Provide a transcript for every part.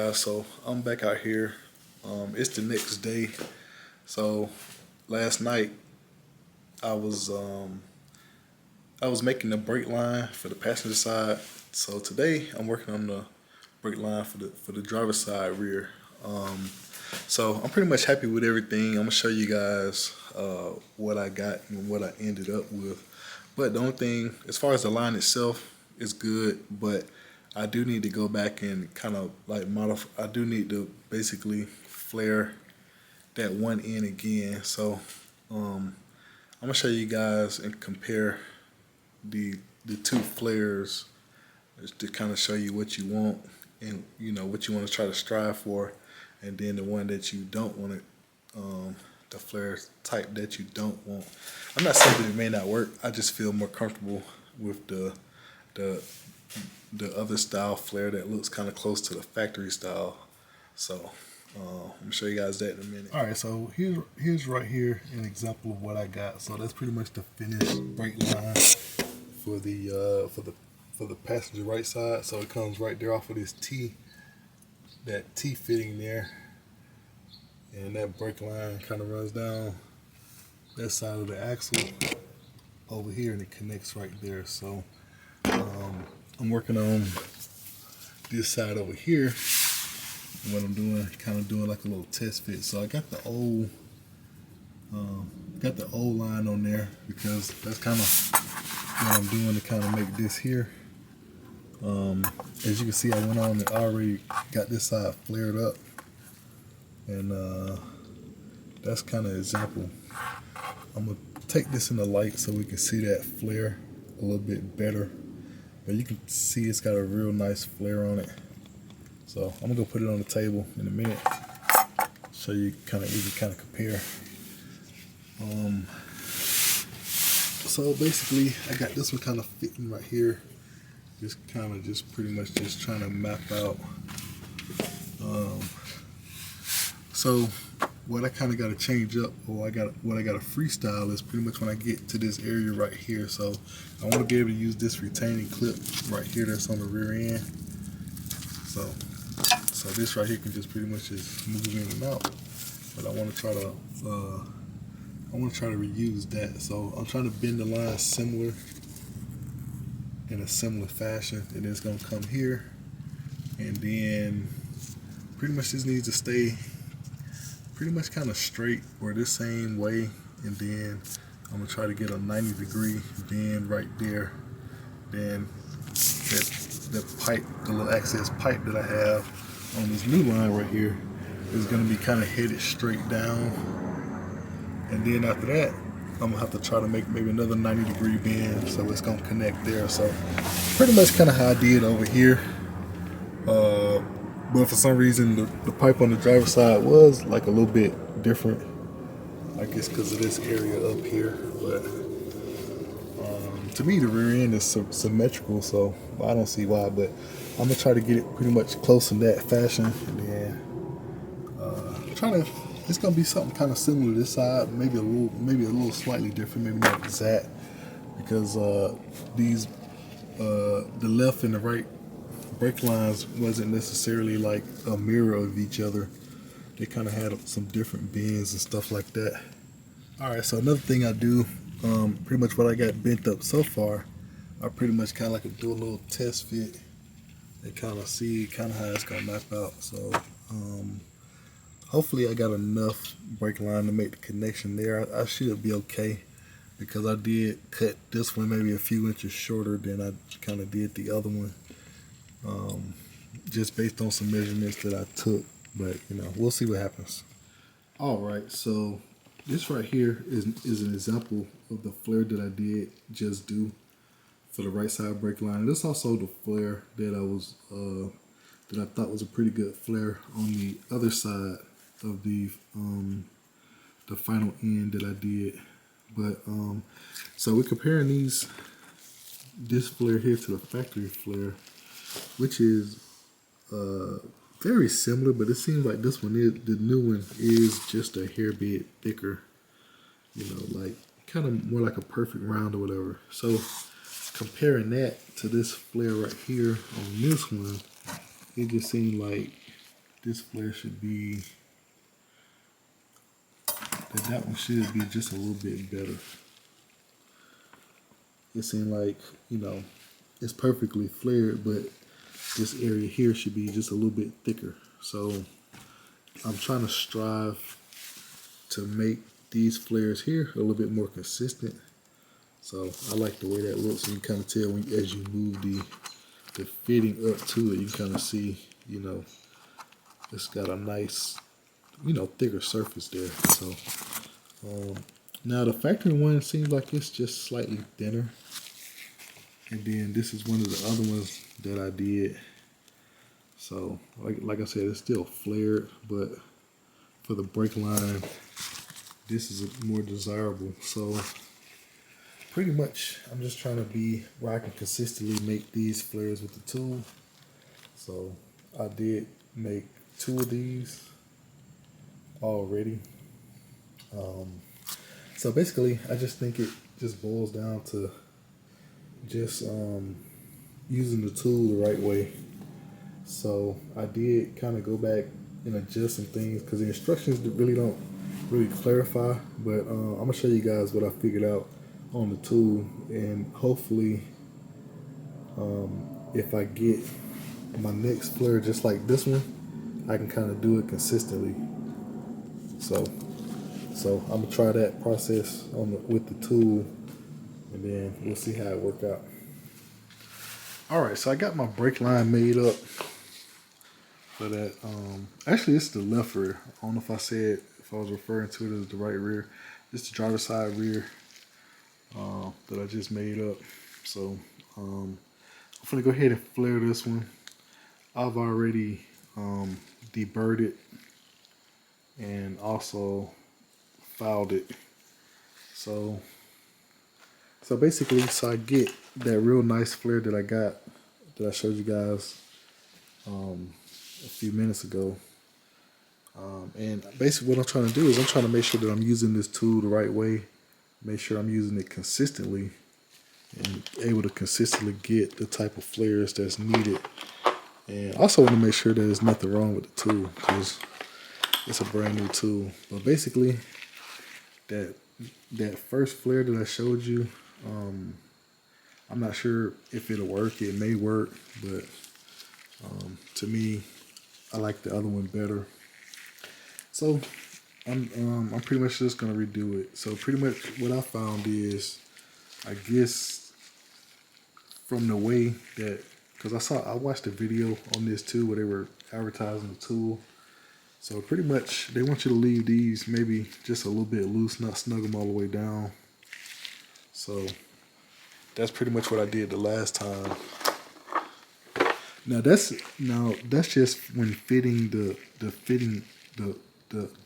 guys, so I'm back out here. It's the next day. So last night I was um, I was making the brake line for the passenger side. So today I'm working on the brake line for the driver's side rear. Um, so I'm pretty much happy with everything. I'm gonna show you guys what I got and what I ended up with. But the only thing, as far as the line itself, is good. But I do need to go back and kind of like modify. I do need to basically flare that one end again. So I'm gonna show you guys and compare the the two flares just to kind of show you what you want and what you want to try to strive for, and then the one that you don't want to, the flare type that you don't want. I'm not saying that it may not work. I just feel more comfortable with the the other style flare that looks kind of close to the factory style. So I'm gonna show you guys that in a minute. All right, so here's right here an example of what I got. So that's pretty much the finished brake line for the passenger right side. So it comes right there off of this T, that T fitting there, and that brake line kind of runs down that side of the axle over here, and it connects right there. So I'm working on this side over here. And what I'm doing, kind of doing like a little test fit. So I got the old line on there because that's kind of what I'm doing to kind of make this here. As you can see, I went on and already got this side flared up, and that's kind of example. I'm gonna take this in the light so we can see that flare a little bit better. But you can see it's got a real nice flare on it. So I'm gonna go put it on the table in a minute, so you can kind of compare. So basically, I got this one kind of fitting right here. Just pretty much just trying to map out. So what I kind of got to change up, or what I got to freestyle is pretty much when I get to this area right here. So I want to be able to use this retaining clip right here that's on the rear end. So this right here can just pretty much just move in and out. But I want to try to reuse that. So I'm trying to bend the line similar, in a similar fashion, and it's gonna come here, and then pretty much this needs to stay pretty much kind of straight or this same way, and then I'm gonna try to get a 90-degree bend right there. Then that pipe, the little access pipe that I have on this new line right here, is gonna be kind of headed straight down, and then after that I'm gonna have to try to make maybe another 90-degree bend, so it's gonna connect there. So pretty much kind of how I did over here. But for some reason the pipe on the driver's side was like a little bit different. I guess because of this area up here. But to me the rear end is symmetrical, so I don't see why. But I'm gonna try to get it pretty much close in that fashion, and then it's gonna be something kind of similar to this side, maybe a little slightly different, maybe not exact, because the left and the right brake lines wasn't necessarily like a mirror of each other. They kind of had some different bends and stuff like that. All right, so another thing I do, pretty much what I got bent up so far, I pretty much kind of like do a little test fit and kind of see kind of how it's gonna map out. So hopefully I got enough brake line to make the connection there. I should be okay, because I did cut this one maybe a few inches shorter than I kind of did the other one, just based on some measurements that I took. But we'll see what happens. All right, so this right here is an example of the flare that I did just do for the right side brake line. And this is also the flare that I thought was a pretty good flare on the other side of the final end that I did. But so we're comparing this flare here to the factory flare, which is very similar, but it seems like this one the new one is just a hair bit thicker, like kind of more like a perfect round or whatever. So comparing that to this flare right here on this one, it just seemed like this flare should be, that one should be just a little bit better. It seemed like, you know, it's perfectly flared, but this area here should be just a little bit thicker. So I'm trying to strive to make these flares here a little bit more consistent. So I like the way that looks. And you kind of tell when, as you move the fitting up to it, you kind of see, you know, it's got a nice, you know, thicker surface there. So now the factory one seems like it's just slightly thinner. And then this is one of the other ones that I did. So like I said, it's still flared, but for the brake line, this is more desirable. So pretty much I'm just trying to be where I can consistently make these flares with the tool. So I did make 2 of these already. So basically I just think it just boils down to just using the tool the right way. So I did kind of go back and adjust some things because the instructions really don't really clarify, but I'm gonna show you guys what I figured out on the tool, and hopefully if I get my next flare just like this one, I can kind of do it consistently. So I'm gonna try that process with the tool, and then we'll see how it works out. All right, so I got my brake line made up for that. Actually, it's the left rear. I don't know if I was referring to it as the right rear. It's the driver's side rear that I just made up. So I'm gonna go ahead and flare this one. I've already deburred it and also filed it. So basically, so I get that real nice flare that I got, that I showed you guys a few minutes ago. And basically what I'm trying to do is I'm trying to make sure that I'm using this tool the right way, make sure I'm using it consistently, and able to consistently get the type of flares that's needed. And also want to make sure that there's nothing wrong with the tool, because it's a brand new tool. But basically, that first flare that I showed you, I'm not sure if it'll work. It may work, but to me, I like the other one better. So I'm pretty much just gonna redo it. So pretty much what I found is, I guess from the way that, because I watched a video on this too where they were advertising the tool. So pretty much they want you to leave these maybe just a little bit loose, not snug them all the way down. So that's pretty much what I did the last time. Now that's just when fitting the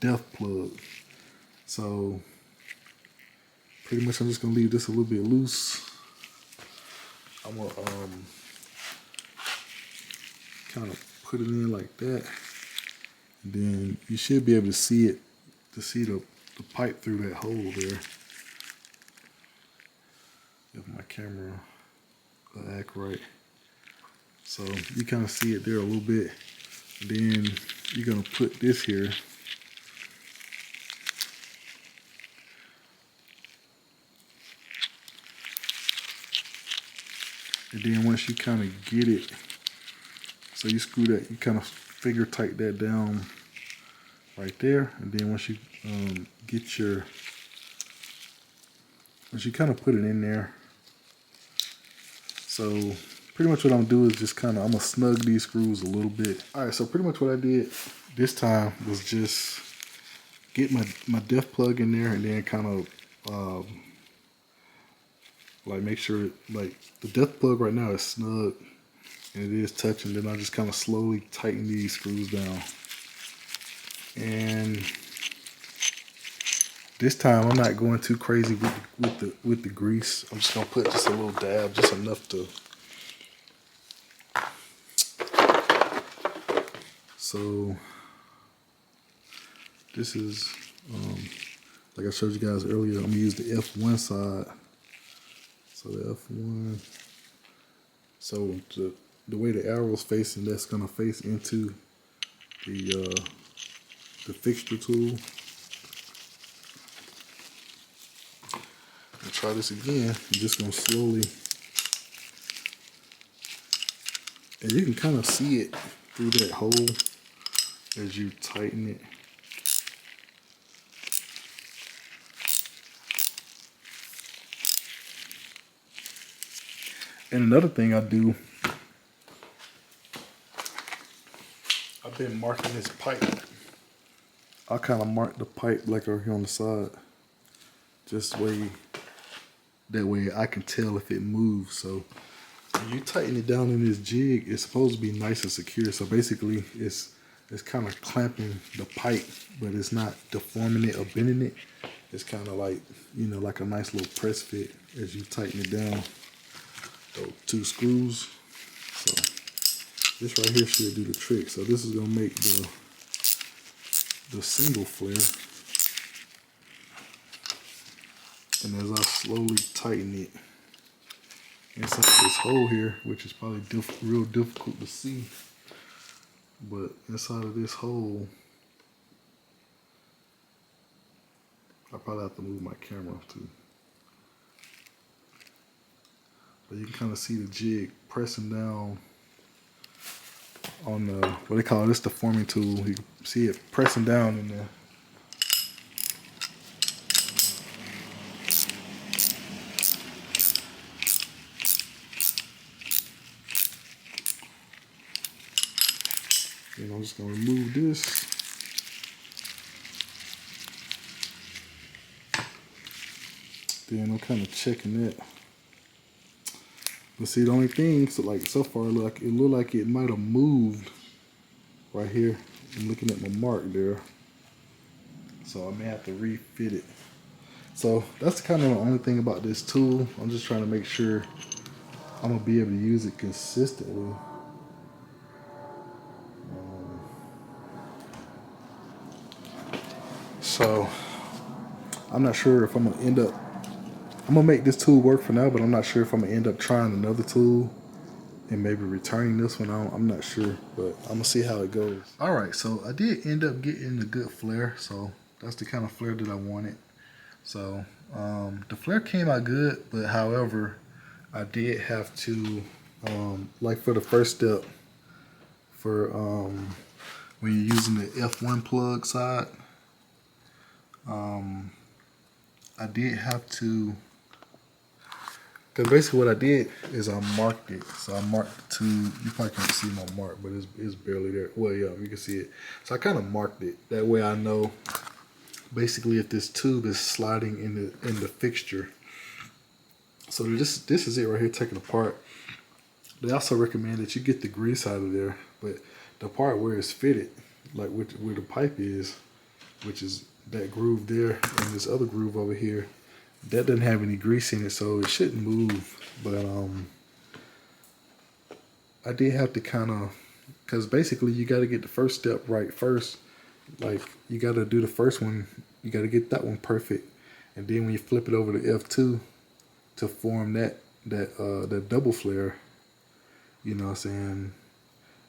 depth plug. So pretty much I'm just gonna leave this a little bit loose. I'm gonna kind of put it in like that. And then you should be able to see it, the pipe through that hole there. If my camera will act right. So you kind of see it there a little bit. Then you're gonna put this here. And then once you kind of get it, so you screw that, you kind of finger tight that down right there. And then once you once you kind of put it in there. So pretty much what I'm gonna do is just I'm gonna snug these screws a little bit. All right, so pretty much what I did this time was just get my depth plug in there, and then kind of like make sure like the depth plug right now is snug and it is touching. Then I just kind of slowly tighten these screws down. And this time I'm not going too crazy with the grease. I'm just gonna put just a little dab, just enough to. So this is like I showed you guys earlier. I'm gonna use the F1 side. So the F1. So the way the arrow's facing, that's gonna face into the fixture tool. And try this again. I'm just gonna slowly, and you can kind of see it through that hole as you tighten it. And another thing I do, I've been marking this pipe. I kind of mark the pipe like over here on the side, just that way I can tell if it moves. So when you tighten it down in this jig, it's supposed to be nice and secure. So basically, it's kind of clamping the pipe, but it's not deforming it or bending it. It's kind of like, you know, like a nice little press fit as you tighten it down. Those 2 screws. So this right here should do the trick. So this is gonna make the single flare. And as I slowly tighten it inside this hole here, which is probably real difficult to see, but inside of this hole, I probably have to move my camera too. But you can kind of see the jig pressing down on the, what they call this, the forming tool. You can see it pressing down in there. And I'm just gonna remove this. Then I'm kind of checking that. But see, the only thing, so far, it looked like it might have moved right here. I'm looking at my mark there. So I may have to refit it. So that's kind of the only thing about this tool. I'm just trying to make sure I'm gonna be able to use it consistently. So I'm not sure if I'm gonna end up, I'm gonna make this tool work for now, but I'm not sure if I'm gonna end up trying another tool and maybe returning this one. I'm not sure, but I'm gonna see how it goes. All right, so I did end up getting a good flare. So that's the kind of flare that I wanted. So the flare came out good, but however, I did have to, like for the first step, for when you're using the F1 plug side, I did have to, because basically what I did is I marked it. So I marked the tube. You probably can't see my mark, but it's barely there. Well, yeah, you can see it. So I kind of marked it. That way I know basically if this tube is sliding in the fixture. So this is it right here, taken apart. They also recommend that you get the grease out of there, but the part where it's fitted, like where the pipe is, which is that groove there and this other groove over here, that doesn't have any grease in it, so it shouldn't move. But I did have to kind of, because basically you got to get the first step right first. Like you got to do the first one, you got to get that one perfect, and then when you flip it over to F2 to form that double flare, you know what I'm saying?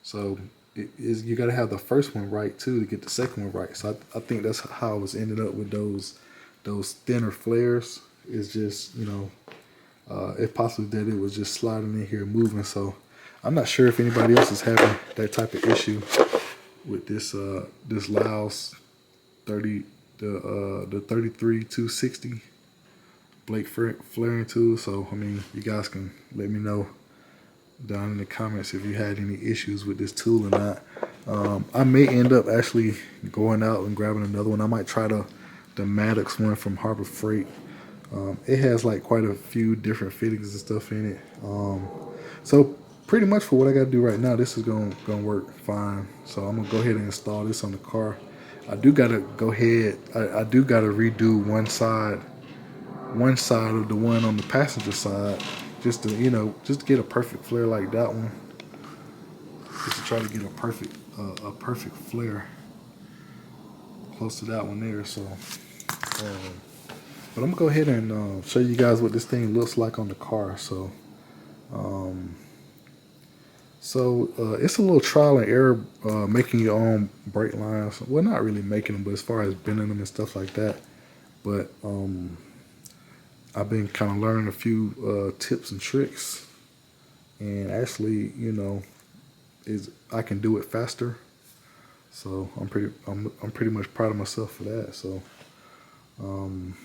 So you got to have the first one right too to get the second one right. So I think that's how I was ended up with those thinner flares. Is just, you know, if possible that it was just sliding in here moving. So I'm not sure if anybody else is having that type of issue with this Laos 30 the 33-260 Blake flaring tool. So I mean, you guys can let me know down in the comments if you had any issues with this tool or not. I may end up actually going out and grabbing another one. I might try the Maddox one from Harbor Freight. It has like quite a few different fittings and stuff in it. So pretty much for what I got to do right now, this is gonna work fine. So I'm gonna go ahead and install this on the car. I do gotta go ahead. I do gotta redo one side of the one on the passenger side, just to, you know, just to get a perfect flare like that one. Just to try to get a perfect flare close to that one there. So, but I'm gonna go ahead and show you guys what this thing looks like on the car. So, So it's a little trial and error making your own brake lines. Well, not really making them, but as far as bending them and stuff like that. But I've been kind of learning a few tips and tricks, and actually, is I can do it faster. So I'm pretty much proud of myself for that. Um,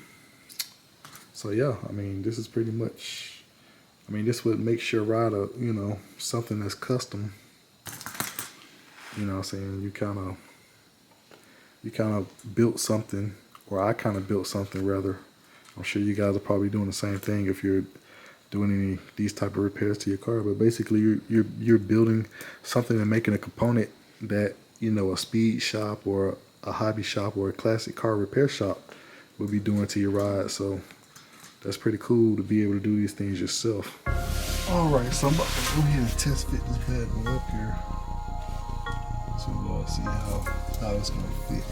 so yeah, I mean, this is pretty much. I mean, this would make your rider, something that's custom. You know what I'm saying? You kind of built something, or I kind of built something rather. I'm sure you guys are probably doing the same thing if you're doing any these type of repairs to your car. But basically, you're building something and making a component that a speed shop or a hobby shop or a classic car repair shop would be doing to your ride. So that's pretty cool to be able to do these things yourself. All right, so I'm about to go ahead and test fit this bad boy up here to see how it's gonna fit.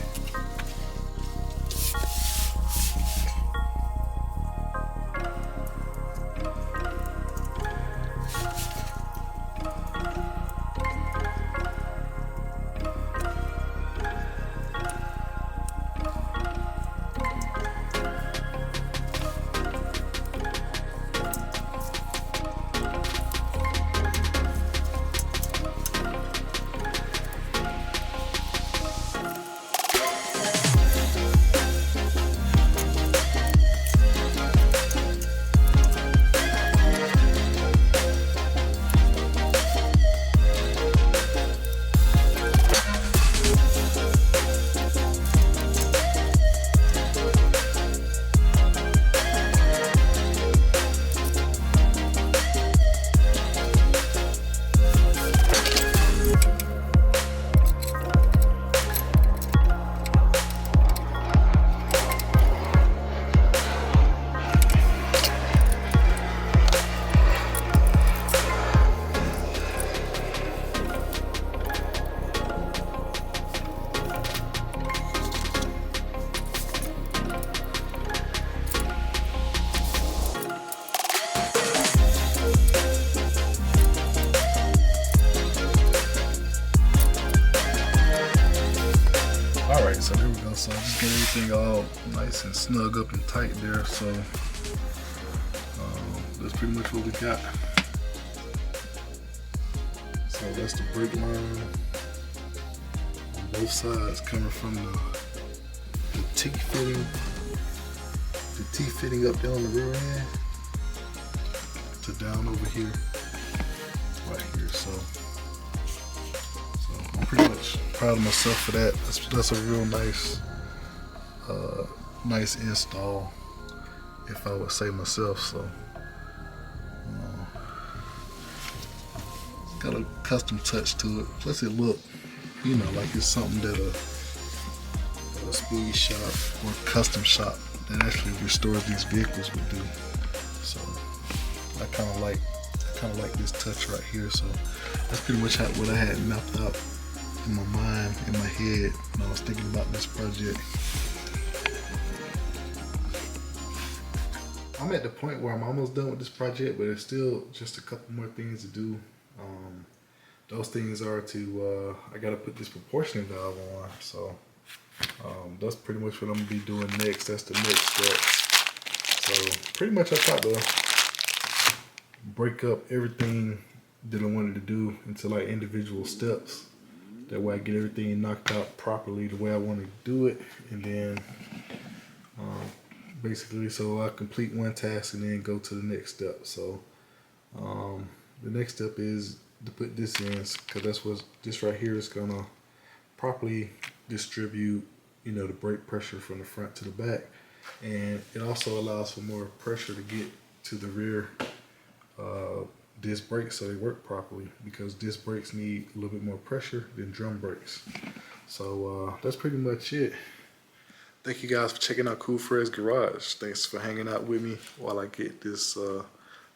Alright, so there we go. So I just get everything all nice and snug up and tight there. So that's pretty much what we got. So that's the brake line on both sides coming from the T-fitting up there on the rear end to down over here, right here. So I'm pretty much proud of myself for that. That's a real nice install, if I would say myself. So got a custom touch to it. Plus it look, like it's something that a speed shop or custom shop that actually restores these vehicles would do. So I kind of like this touch right here. So that's pretty much what I had mapped out in my mind, in my head, when I was thinking about this project. I'm at the point where I'm almost done with this project, but there's still just a couple more things to do. Those things are to, I gotta put this proportioning valve on. So that's pretty much what I'm gonna be doing next. That's the next step. So pretty much I tried to break up everything that I wanted to do into like individual steps. That way I get everything knocked out properly the way I want to do it. And then basically, so I complete one task and then go to the next step. So the next step is to put this in, because that's what this right here is gonna properly distribute, the brake pressure from the front to the back, and it also allows for more pressure to get to the rear disc brakes so they work properly, because disc brakes need a little bit more pressure than drum brakes. So that's pretty much it. Thank you guys for checking out Cool Fred's Garage. Thanks for hanging out with me while I get this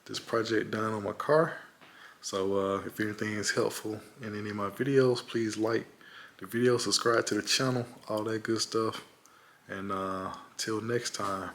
this project done on my car. So if anything is helpful in any of my videos, please like the video, subscribe to the channel, all that good stuff. And till next time.